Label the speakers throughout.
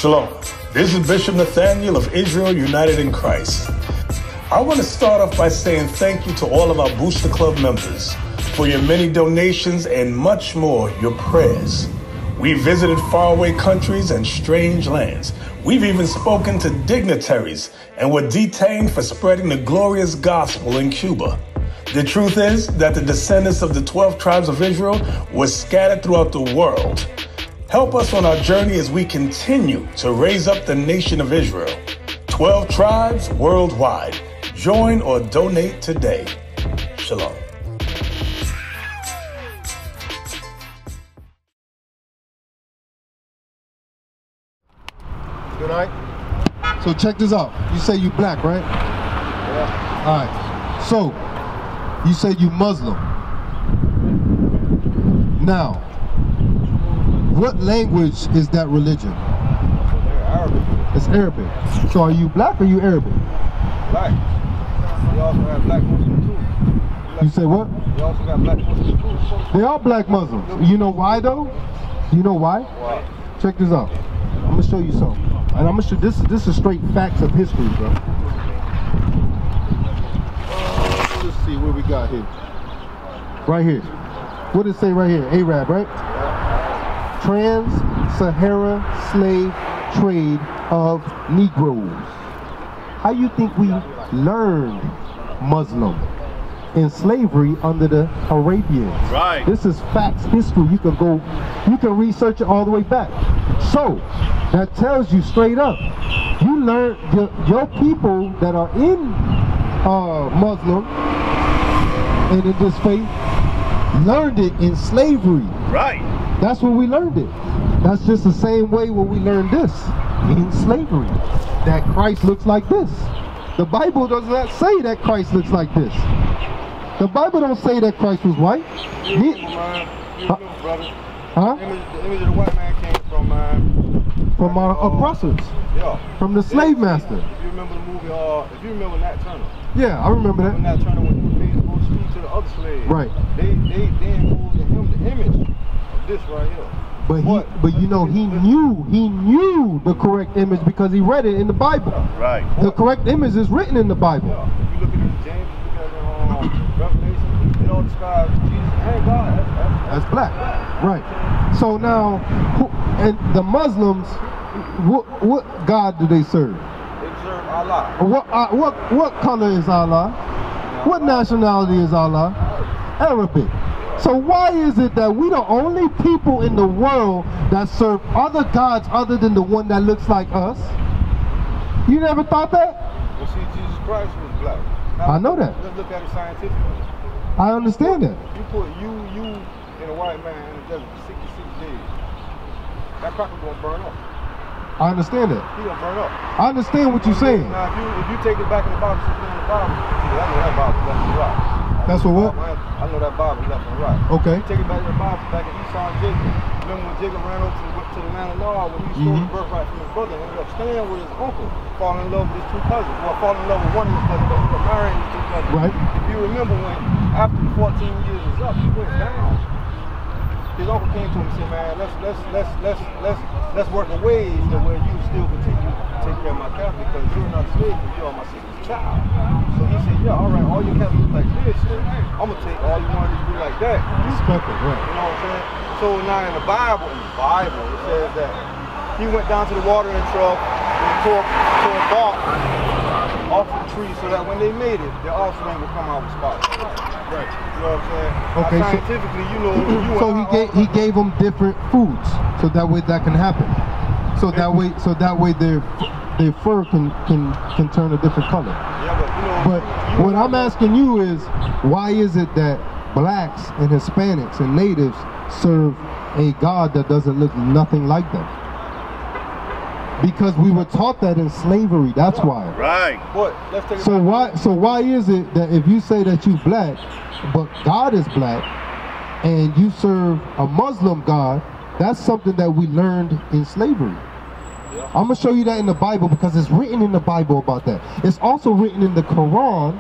Speaker 1: Shalom. This is Bishop Nathaniel of Israel United in Christ. I want to start off by saying thank you to all of our Booster Club members for your many donations and much more, your prayers. We visited faraway countries and strange lands. We've even spoken to dignitaries and were detained for spreading the glorious gospel in Cuba. The truth is that the descendants of the 12 tribes of Israel were scattered throughout the world. Help us on our journey as we continue to raise up the nation of Israel. 12 tribes worldwide. Join or donate today. Shalom.
Speaker 2: Good night. So check this out. You say you black, right?
Speaker 3: Yeah.
Speaker 2: All right. So you say you Muslim. Now, what language is that religion?
Speaker 3: Arabic.
Speaker 2: It's Arabic. So are you black or you Arabic?
Speaker 3: Black. We also have black Muslims too.
Speaker 2: You say what?
Speaker 3: We also got black Muslims too.
Speaker 2: They are black Muslims. You know why though? You know why?
Speaker 3: Why?
Speaker 2: Check this out. I'm gonna show you something. And I'm gonna show this is straight facts of history, bro. Let's see what we got here. Right here. What does it say right here? Arab, right? Trans-Sahara slave trade of Negroes. How you think we learned Muslim in slavery under the Arabians?
Speaker 1: Right.
Speaker 2: This is facts history. You can research it all the way back. So that tells you straight up, you learn your people that are in Muslim and in this faith learned it in slavery.
Speaker 1: Right.
Speaker 2: That's where we learned it. That's just the same way when we learned this in slavery. That Christ looks like this. The Bible does not say that Christ looks like this. The Bible don't say that Christ was white.
Speaker 3: You remember, brother.
Speaker 2: Huh?
Speaker 3: The image of the white man came from
Speaker 2: our oppressors.
Speaker 3: Yeah.
Speaker 2: From the slave master.
Speaker 3: If you remember the movie, if you remember Nat Turner.
Speaker 2: Yeah, I remember that.
Speaker 3: When Nat Turner when he was paid to go speak to the other slaves.
Speaker 2: Right.
Speaker 3: They imposed in him the image of this right here.
Speaker 2: But you know, he knew the correct image because he read it in the Bible.
Speaker 1: Right.
Speaker 2: The correct image is written in the Bible.
Speaker 3: Yeah. If you look at it, James, you look at it, Revelation, it all describes Jesus and God.
Speaker 2: That's black. Right. So now, and the Muslims, what God do they serve?
Speaker 3: They serve Allah.
Speaker 2: What color is Allah? What nationality is Allah? Arabic. So why is it that we the only people in the world that serve other gods other than the one that looks like us? You never thought that?
Speaker 3: Well, see, Jesus Christ was black. Now,
Speaker 2: I know that.
Speaker 3: Let's look at it scientifically.
Speaker 2: I understand that.
Speaker 3: You put you and a white man in the desert for 66 days. That cracker gonna burn up.
Speaker 2: I understand that.
Speaker 3: He gonna burn up.
Speaker 2: I understand what you're saying.
Speaker 3: Now, if you take it back in the Bible, since in the Bible, see, I know that Bible left and right.
Speaker 2: That's what?
Speaker 3: I know that Bible left and right.
Speaker 2: Okay.
Speaker 3: You take it back to the Bible, back in Esau and Jacob. Remember when Jacob ran over to the land of Nod when he stole the birthright from his brother and ended up staying with his uncle, falling in love with his two cousins. Well, falling in love with one of his cousins, but he was marrying his two cousins.
Speaker 2: Right.
Speaker 3: If you remember when, after the 14 years was up, he went down. His uncle came to him and said, man, let's work a ways to where you still continue to take care of my cattle because you're not a slave and you're my sister's child. So he said, yeah, all right, all your cattle look like this, I'm gonna take all you want to do like that.
Speaker 2: Respect it, right.
Speaker 3: You know what I'm saying? So now in the Bible, it says that he went down to the watering trough and tore a bark off the tree so that when they made it, their offspring would come out with spots. Right. You know what I'm saying?
Speaker 2: Okay.
Speaker 3: Now, scientifically, you know,
Speaker 2: so he gave them different foods, so that way that can happen. So that way their fur can turn a different color.
Speaker 3: Yeah, but
Speaker 2: But what I'm asking you is, why is it that blacks and Hispanics and natives serve a God that doesn't look nothing like them? Because we were taught that in slavery. That's why.
Speaker 1: Right.
Speaker 3: But let's take it
Speaker 2: So why is it that if you say that you black, but God is black, and you serve a Muslim God, that's something that we learned in slavery?
Speaker 3: Yeah.
Speaker 2: I'm gonna show you that in the Bible because it's written in the Bible about that. It's also written in the Quran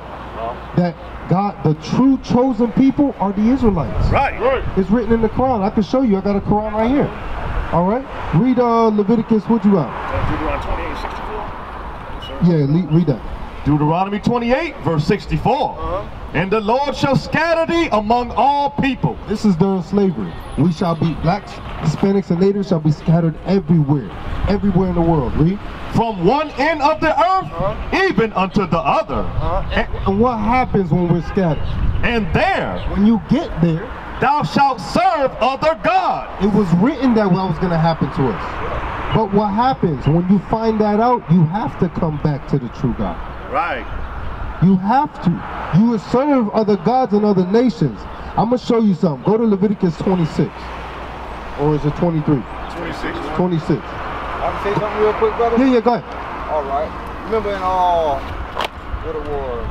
Speaker 2: that God, the true chosen people, are the Israelites.
Speaker 1: Right.
Speaker 2: It's written in the Quran. I can show you. I got a Quran right here. All right. Read Leviticus. What you got?
Speaker 4: Deuteronomy 28:64.
Speaker 2: Yeah, read that.
Speaker 5: Deuteronomy 28, verse 64. And the Lord shall scatter thee among all people.
Speaker 2: This is during slavery. We shall be, blacks, Hispanics, and natives shall be scattered everywhere. Everywhere in the world. Read.
Speaker 5: From one end of the earth, even unto the other.
Speaker 2: And what happens when we're scattered?
Speaker 5: And there,
Speaker 2: When you get there,
Speaker 5: thou shalt serve other gods.
Speaker 2: it was written that what was going to happen to us. But what happens when you find that out? You have to come back to the true God.
Speaker 5: Right.
Speaker 2: You have to. You will serve other gods and other nations. I'm going to show you something. Go to Leviticus 26. Or is it 23?
Speaker 4: 26.
Speaker 2: 26.
Speaker 3: I can say something real quick, brother?
Speaker 2: Yeah, go ahead.
Speaker 3: All right. Remember in what it was?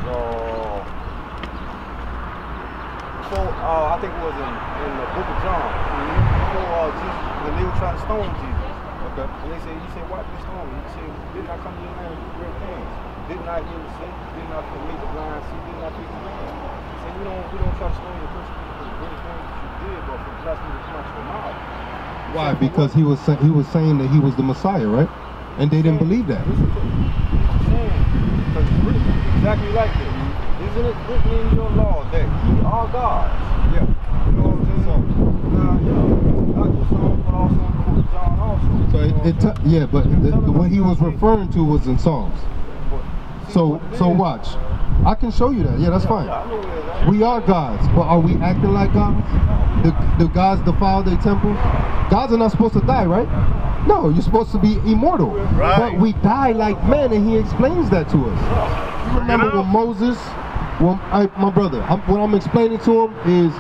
Speaker 3: Before, I think it was in the book of John. Before Jesus, when they were trying to stone Jesus. Okay. And they said, he said, why did they stone him? He said, did not come to your land and do great things. Did not heal the sick. Did not make the blind see. Did not feed the blind. He said, we don't try to stone your person for the great things that you did, but for the blasphemy that come out your mouth.
Speaker 2: Why? Because he was saying that he was the Messiah, right? And they didn't believe that.
Speaker 3: Because it's written exactly like this. Isn't it written in your law that ye are gods?
Speaker 2: Yeah.
Speaker 3: You know what I'm saying? Now, not just Psalms, but also in the book of John also.
Speaker 2: So yeah, but what he was referring to was in Psalms. So watch. I can show you that. Yeah, that's fine. We are gods, but are we acting like gods? The gods defile their temple? Gods are not supposed to die, right? No, you're supposed to be immortal.
Speaker 5: Right.
Speaker 2: But we die like men, and he explains that to us. You remember when Moses, my brother, what I'm explaining to him is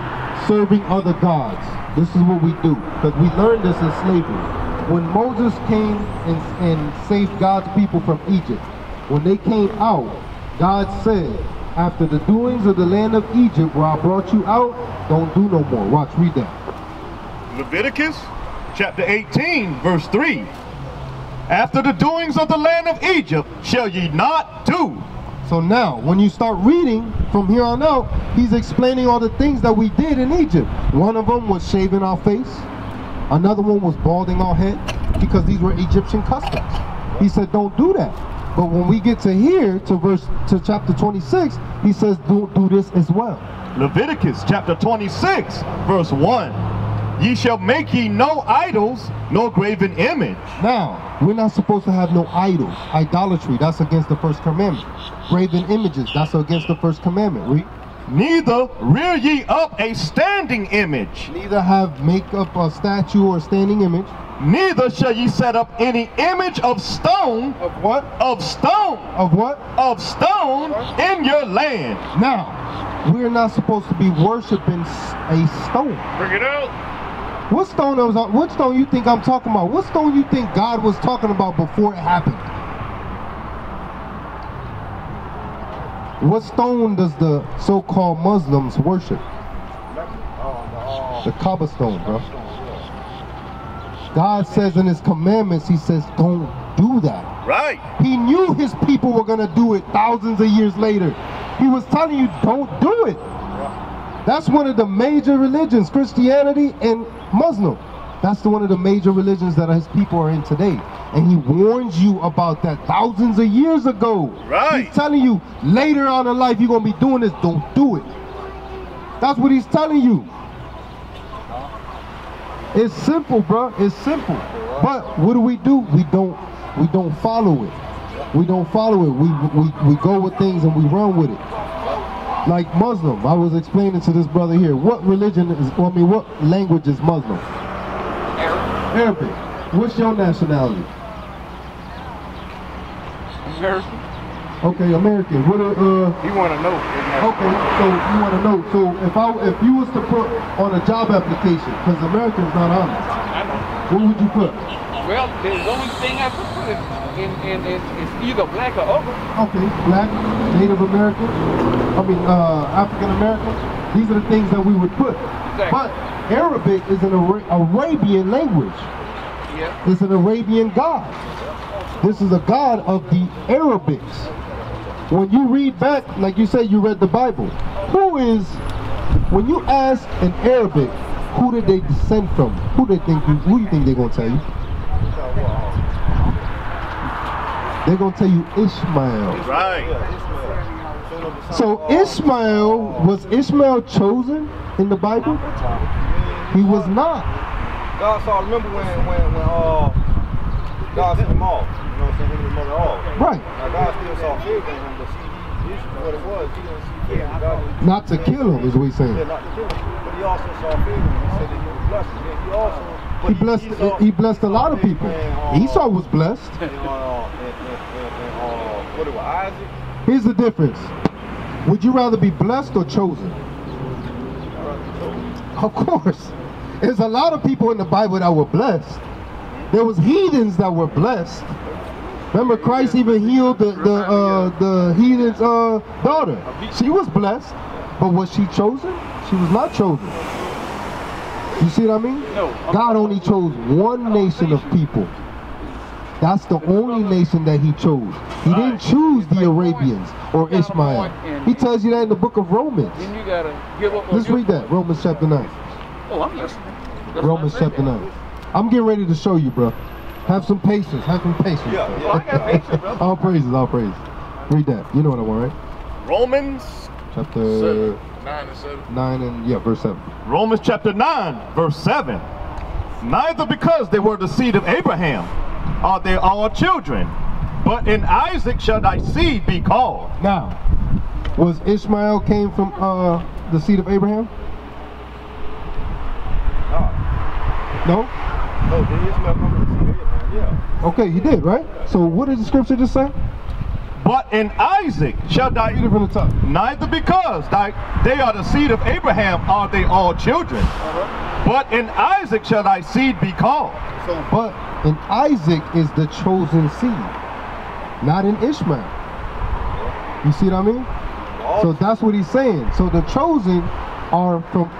Speaker 2: serving other gods. This is what we do, because we learned this in slavery. When Moses came and saved God's people from Egypt, when they came out, God said, after the doings of the land of Egypt where I brought you out, don't do no more. Watch, read that.
Speaker 5: Leviticus chapter 18, verse 3. After the doings of the land of Egypt shall ye not do.
Speaker 2: So now, when you start reading from here on out, he's explaining all the things that we did in Egypt. One of them was shaving our face. Another one was balding our head, because these were Egyptian customs. He said, don't do that. But when we get to here, to chapter 26, he says, do this as well.
Speaker 5: Leviticus chapter 26, verse 1. Ye shall make ye no idols, no graven image.
Speaker 2: Now, we're not supposed to have no idols. Idolatry, that's against the first commandment. Graven images, that's against the first commandment. Read.
Speaker 5: Neither rear ye up a standing image.
Speaker 2: Neither make up a statue or a standing image.
Speaker 5: Neither shall ye set up any image of stone.
Speaker 2: Of what?
Speaker 5: Of stone.
Speaker 2: Of what?
Speaker 5: Of stone in your land.
Speaker 2: Now, we're not supposed to be worshiping a stone.
Speaker 4: Bring it out.
Speaker 2: What stone what stone you think I'm talking about? What stone you think God was talking about before it happened? What stone does the so-called Muslims worship? The Kaaba stone, bro. God says in his commandments, he says, don't do that.
Speaker 5: Right.
Speaker 2: He knew his people were going to do it thousands of years later. He was telling you, don't do it. That's one of the major religions, Christianity and Muslim. That's one of the major religions that his people are in today. And he warns you about that thousands of years ago.
Speaker 5: Right.
Speaker 2: He's telling you, later on in life, you're going to be doing this. Don't do it. That's what he's telling you. It's simple, bro. It's simple. But what do? We don't follow it. We don't follow it. We go with things and we run with it. Like Muslim, I was explaining to this brother here, what religion is, what language is Muslim? Arabic. What's your nationality?
Speaker 3: American.
Speaker 2: Okay, American. What
Speaker 3: You want to know.
Speaker 2: Okay, so you want to know. So if you was to put on a job application, because American's not on it, what would you put?
Speaker 6: Well, the only thing I could put is either black or other.
Speaker 2: Okay, black, Native American, African American. These are the things that we would put.
Speaker 6: Exactly.
Speaker 2: But Arabic is an Arabian language.
Speaker 6: Yeah.
Speaker 2: It's an Arabian god. This is a god of the Arabics. When you read back, like you said, you read the Bible. When you ask an Arabic, who did they descend from? Who do you think they're gonna tell you? They're gonna tell you Ishmael.
Speaker 5: Right.
Speaker 2: So was Ishmael chosen in the Bible? He was not.
Speaker 3: God saw, remember when God sent them off, you know what I'm saying, when he was mother off.
Speaker 2: Right.
Speaker 3: Now God still saw favor in him, but see, what it was, he didn't see favor. God didn't
Speaker 2: Not to kill him, is what he's saying.
Speaker 3: Yeah, not to kill him. But he also saw favor. He said that he was blessed. And then he also, but
Speaker 2: He blessed a lot of people. Esau was blessed.
Speaker 3: What it was, Isaac?
Speaker 2: Here's the difference. Would you rather be blessed or chosen? Of course. There's a lot of people in the Bible that were blessed. There was heathens that were blessed. Remember, Christ even healed the heathen's daughter. She was blessed, but was she chosen? She was not chosen. You see what I mean? God only chose one nation of people. That's the only nation that he chose. He didn't choose the Arabians or Ishmael. He tells you that in the book of Romans.
Speaker 6: Then you gotta give up.
Speaker 2: Let's read that, Romans chapter 9.
Speaker 6: Oh, I'm listening.
Speaker 2: Romans chapter 9. I'm getting ready to show you, bro. Have some patience, have some patience.
Speaker 3: Yeah.
Speaker 6: I got patience, bro.
Speaker 2: All praises, all praises. Read that. You know what I want, right?
Speaker 5: Romans
Speaker 2: Chapter
Speaker 4: 9 and 7.
Speaker 2: 9 and, yeah, verse 7.
Speaker 5: Romans chapter 9, verse 7. Neither because they were the seed of Abraham are they all children, but in Isaac shall thy seed be called.
Speaker 2: Now, was Ishmael came from the seed of Abraham? No?
Speaker 3: No, did Ishmael come from the seed of Abraham? Yeah.
Speaker 2: Okay, he did, right? So what did the scripture just say?
Speaker 5: But in Isaac shall thy...
Speaker 2: Read it from the top.
Speaker 5: Neither because they are the seed of Abraham are they all children, but in Isaac shall thy seed be called.
Speaker 2: But in Isaac is the chosen seed, not in Ishmael. You see what I mean? So that's what he's saying. So the chosen are from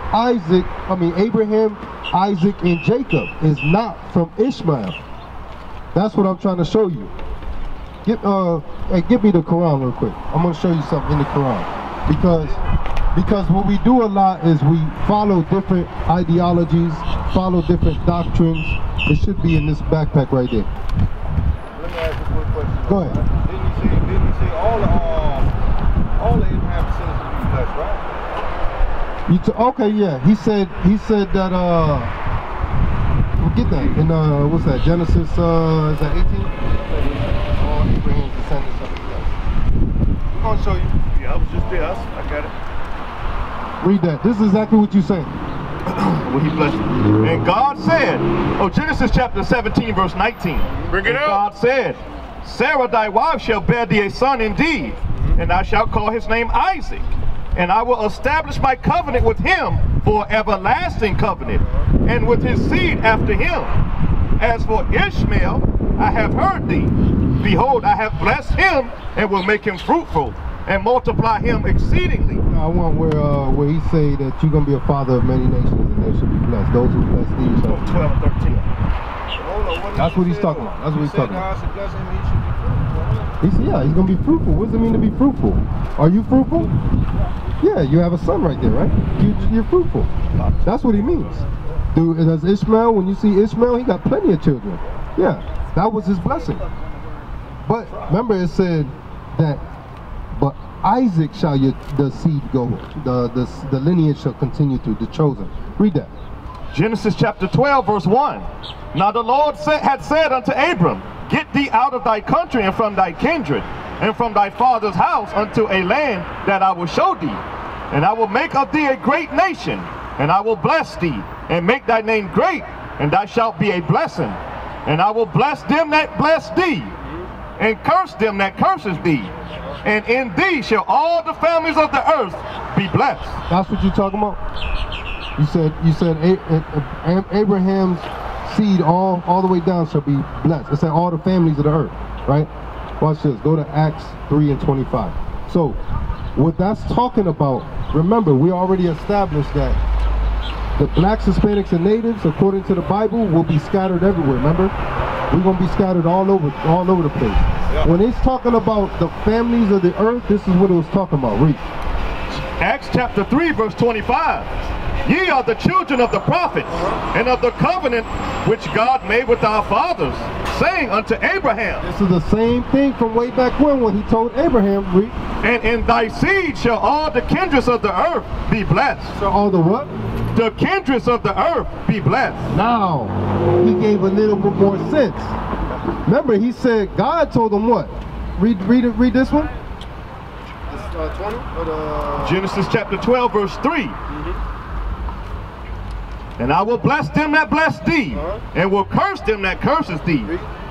Speaker 2: Abraham, Isaac, and Jacob, is not from Ishmael. That's what I'm trying to show you. Give me the Quran real quick. I'm gonna show you something in the Quran. Because what we do a lot is we follow different ideologies, follow different doctrines. It should be in this backpack right there.
Speaker 3: Let me ask you a quick question.
Speaker 2: Go ahead.
Speaker 3: Didn't he say all the Abraham descendants will be blessed, right?
Speaker 2: Okay, yeah. He said that we'll get that in what's that? Genesis is that 18? All Abraham's descendants shall be blessed. We're gonna show you.
Speaker 5: Yeah, I was just there. I got it.
Speaker 2: Read that. This is exactly what you're saying.
Speaker 5: Well, he blessed him. And God said, Genesis chapter 17, verse 19.
Speaker 4: Bring it
Speaker 5: and
Speaker 4: up.
Speaker 5: God said, Sarah thy wife shall bear thee a son indeed, and thou shalt call his name Isaac. And I will establish my covenant with him for everlasting covenant, and with his seed after him. As for Ishmael, I have heard thee. Behold, I have blessed him, and will make him fruitful, and multiply him exceedingly.
Speaker 2: I want where he say that you're gonna be a father of many nations, and they should be blessed. Those who bless thee shall be
Speaker 5: 12 and 13.
Speaker 2: That's what he's talking about. That's what he's talking about.
Speaker 3: God should bless him and he should be fruitful.
Speaker 2: He said, yeah, he's gonna be fruitful. What does it mean to be fruitful? Are you fruitful? Yeah, you have a son right there, right? You're fruitful. That's what he means. Does Ishmael, when you see Ishmael, he got plenty of children. Yeah, that was his blessing. But remember, it said that, but Isaac shall the seed go, the lineage shall continue through, the chosen. Read that.
Speaker 5: Genesis chapter 12, verse 1. Now the Lord had said unto Abram, get thee out of thy country and from thy kindred, and from thy father's house unto a land that I will show thee. And I will make of thee a great nation, and I will bless thee, and make thy name great, and thou shalt be a blessing. And I will bless them that bless thee, and curse them that curses thee. And in thee shall all the families of the earth be blessed.
Speaker 2: That's what you're talking about? You said Abraham's seed all the way down shall be blessed. It said all the families of the earth, right? Watch this. Go to Acts 3 and 25. So what that's talking about, remember, we already established that the blacks, Hispanics, and natives, according to the Bible, will be scattered everywhere. Remember, we're gonna be scattered all over the place. Yeah. When it's talking about the families of the earth, this is what it was talking about. Read.
Speaker 5: Acts chapter 3, verse 25. Ye are the children of the prophets, and of the covenant which God made with our fathers, saying unto Abraham.
Speaker 2: This is the same thing from way back when he told Abraham, read.
Speaker 5: And in thy seed shall all the kindreds of the earth be blessed.
Speaker 2: So all the what?
Speaker 5: The kindreds of the earth be blessed.
Speaker 2: Now, he gave a little bit more sense. Remember, he said, God told him what? Read this one.
Speaker 3: 20 or the...
Speaker 5: Genesis chapter 12, verse 3. And I will bless them that bless thee, and will curse them that curses thee.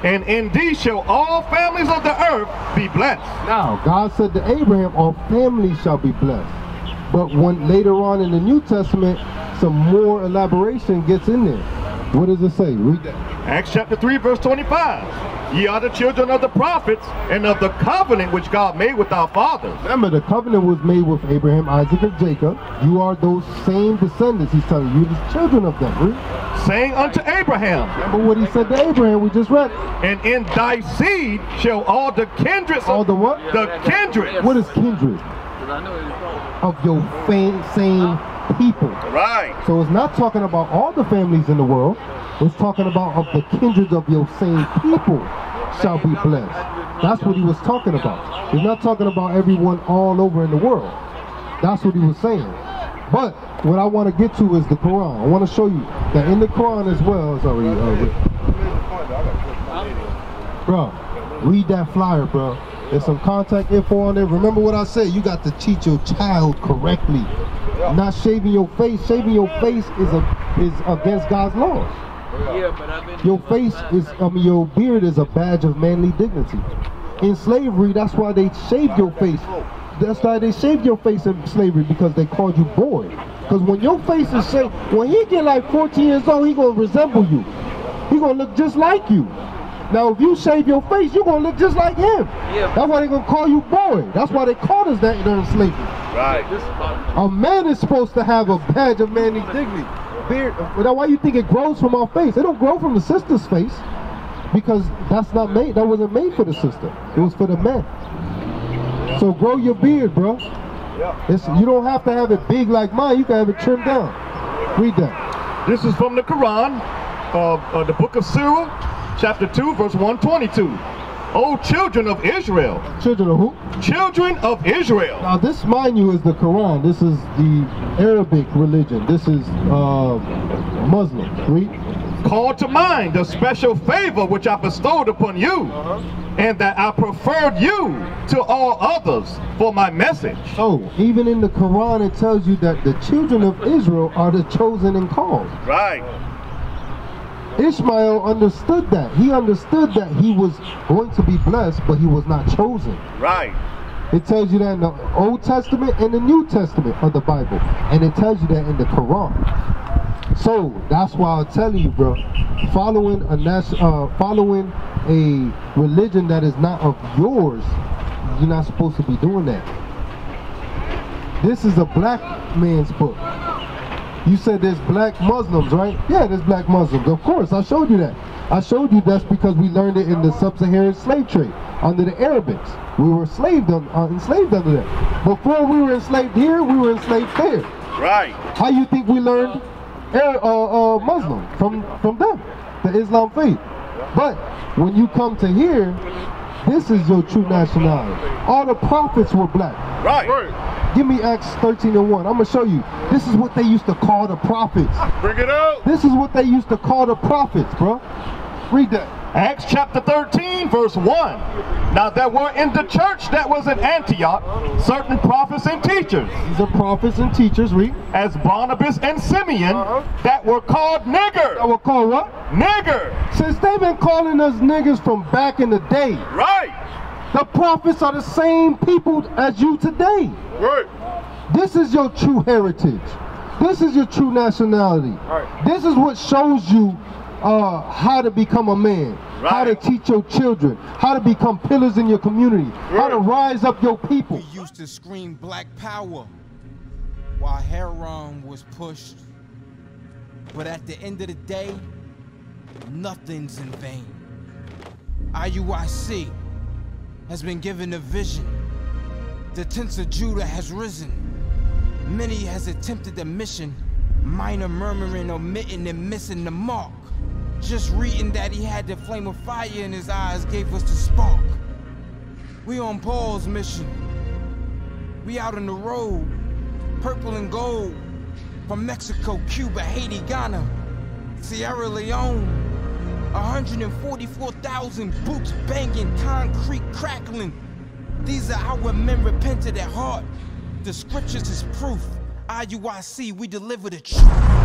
Speaker 5: And in thee shall all families of the earth be blessed.
Speaker 2: Now, God said to Abraham, all families shall be blessed. But when later on in the New Testament, some more elaboration gets in there. What does it say? Read that.
Speaker 5: Acts chapter 3, verse 25. Ye are the children of the prophets, and of the covenant which God made with our fathers.
Speaker 2: Remember, the covenant was made with Abraham, Isaac, and Jacob. You are those same descendants. He's telling you, the children of them. Read.
Speaker 5: Saying unto Abraham.
Speaker 2: Remember what he said to Abraham, we just read.
Speaker 5: And in thy seed shall all the kindreds.
Speaker 2: All the what?
Speaker 5: The kindred.
Speaker 2: What is kindred? Of your same people.
Speaker 5: Right.
Speaker 2: So it's not talking about all the families in the world. It's talking about of the kindred of your same people shall be blessed. That's what he was talking about. He's not talking about everyone all over in the world. That's what he was saying. But what I want to get to is the Quran. I want to show you that in the Quran as well. It's already bro, read that flyer, bro. There's some contact info on there. Remember what I said, you got to teach your child correctly. Not shaving your face. Shaving your face is against God's laws. Your face is, your beard is a badge of manly dignity. In slavery, that's why they shaved your face. That's why they shaved your face in slavery, because they called you boy. Because when your face is shaved, when he get like 14 years old, he gonna resemble you. He gonna look just like you. Now, if you shave your face, you're gonna look just like him. That's why they gonna call you boy. That's why they called us that during slavery.
Speaker 5: Right.
Speaker 2: A man is supposed to have a badge of manly dignity. Beard. That's why you think it grows from our face. It don't grow from the sister's face, because that's not made. That wasn't made for the sister. It was for the man. So grow your beard, bro. You don't have to have it big like mine. You can have it trimmed down. Read that.
Speaker 5: This is from the Quran, the book of Surah, chapter 2, verse 122. O children of Israel.
Speaker 2: Children of who?
Speaker 5: Children of Israel.
Speaker 2: Now this, mind you, is the Quran. This is the Arabic religion. This is Muslim. Read.
Speaker 5: Call to mind the special favor which I bestowed upon you, and that I preferred you to all others for my message.
Speaker 2: So even in the Quran it tells you that the children of Israel are the chosen and called.
Speaker 5: Right.
Speaker 2: Ishmael understood that. He understood that he was going to be blessed, but he was not chosen.
Speaker 5: Right.
Speaker 2: It tells you that in the Old Testament and the New Testament of the Bible. And it tells you that in the Quran. So that's why I'm telling you, bro, following a religion that is not of yours, you're not supposed to be doing that. This is a black man's book. You said there's black Muslims, right? Yeah, there's black Muslims. Of course, I showed you that. I showed you that's because we learned it in the sub-Saharan slave trade under the Arabics. We were enslaved under that. Before we were enslaved here, we were enslaved there.
Speaker 5: Right.
Speaker 2: How you think we learned Muslim from them, the Islam faith? But when you come to here, this is your true nationality. All the prophets were black.
Speaker 5: Right.
Speaker 2: Give me Acts 13:1. I'm gonna show you. This is what they used to call the prophets.
Speaker 5: Bring it out.
Speaker 2: This is what they used to call the prophets, bro. Read that.
Speaker 5: Acts chapter 13, verse 1. Now there were in the church that was in Antioch certain prophets and teachers.
Speaker 2: These are prophets and teachers, read.
Speaker 5: As Barnabas and Simeon, that were called niggers.
Speaker 2: That were called what?
Speaker 5: Nigger.
Speaker 2: Since they've been calling us niggers from back in the day.
Speaker 5: Right.
Speaker 2: The prophets are the same people as you today.
Speaker 5: Right.
Speaker 2: This is your true heritage. This is your true nationality. This is what shows you how to become a man, how to teach your children, how to become pillars in your community, how to rise up your people.
Speaker 7: We used to scream black power while Heron was pushed. But at the end of the day, nothing's in vain. IUIC has been given a vision. The tents of Judah has risen. Many has attempted the mission, Minor murmuring, omitting, and missing the mark. Just reading that he had the flame of fire in his eyes gave us the spark. We on Paul's mission. We out on the road, purple and gold. From Mexico, Cuba, Haiti, Ghana, Sierra Leone. 144,000 boots banging, concrete crackling. These are our men repented at heart. The scriptures is proof. IUIC, we deliver the truth.